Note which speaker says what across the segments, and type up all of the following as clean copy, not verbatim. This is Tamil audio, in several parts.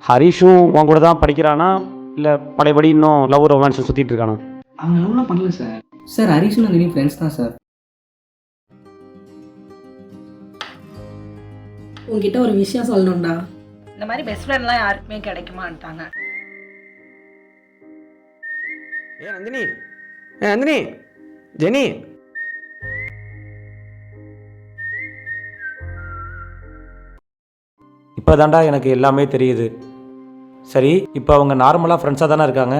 Speaker 1: ஹரிஷும் உன் கூட தான் படிக்கிறானா இல்லை பழையபடி இன்னும் லவ் ரொமான்ஸ் சுற்றிட்டு இருக்கானா?
Speaker 2: அவங்க லவ்லாம் பண்ணல சார். சார் ஹரிஷும் நந்தினி ஃப்ரெண்ட்ஸ் தான் சார்.
Speaker 3: உங்ககிட்ட ஒரு விஷயம் சொல்லணும்டா.
Speaker 4: இந்த மாதிரி பெஸ்ட் ஃப்ரெண்ட்லாம் யாருக்குமே கிடைக்குமான்ட்டாங்க.
Speaker 1: நந்தினி, நந்தினி, ஜெனி, இப்போ தாண்டா எனக்கு எல்லாமே தெரியுது. சரி, இப்போ அவங்க நார்மலாக ஃப்ரெண்ட்ஸாக தானே இருக்காங்க,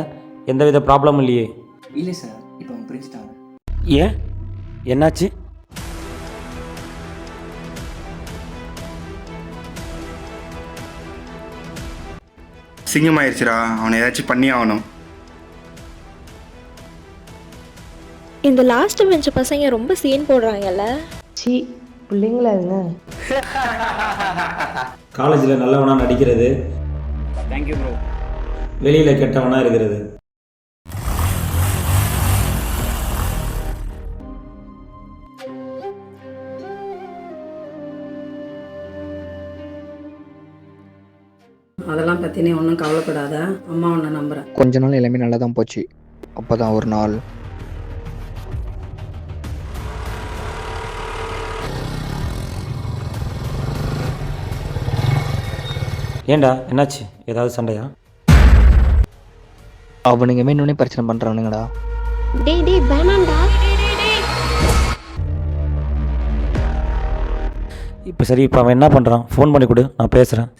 Speaker 1: எந்தவித ப்ராப்ளமும் இல்லையே?
Speaker 2: இல்லை சார், இப்போ அவங்க பிரிச்சுட்டாங்க.
Speaker 1: ஏன், என்னாச்சு?
Speaker 5: சிங்கமாயிருச்சுடா, அவனை ஏதாச்சும் பண்ணி ஆகணும்.
Speaker 6: இந்த லாஸ்ட் பெஞ்ச் பசங்க ரொம்ப சீன் போடுறாங்கல்ல.
Speaker 7: சி பிள்ளைங்களா இருங்க.
Speaker 1: காலேஜில் நல்லவனா நடிக்கிறது, தேங்க்யூ ப்ரோ, வெளியில் கெட்டவனா இருக்கிறது.
Speaker 3: அதெல்லாம் பற்றி நீ ஒன்றும் கவலைப்படாத. அம்மா ஒன்று நம்புகிறேன்.
Speaker 8: கொஞ்ச நாள் எல்லாமே நல்லா தான் போச்சு. அப்போ தான் ஒரு நாள்
Speaker 1: ஏண்டா, என்னாச்சு? ஏதாவது சண்டையா?
Speaker 8: அவனுங்க இன்னொன்னே பிரச்சனை பண்ணுறானுங்கடா.
Speaker 6: டேய் டேய் வேணாம்டா.
Speaker 1: இப்போ சரி, இப்போ அவன் என்ன பண்ணுறான்? ஃபோன் பண்ணி கொடு, நான் பேசுகிறேன்.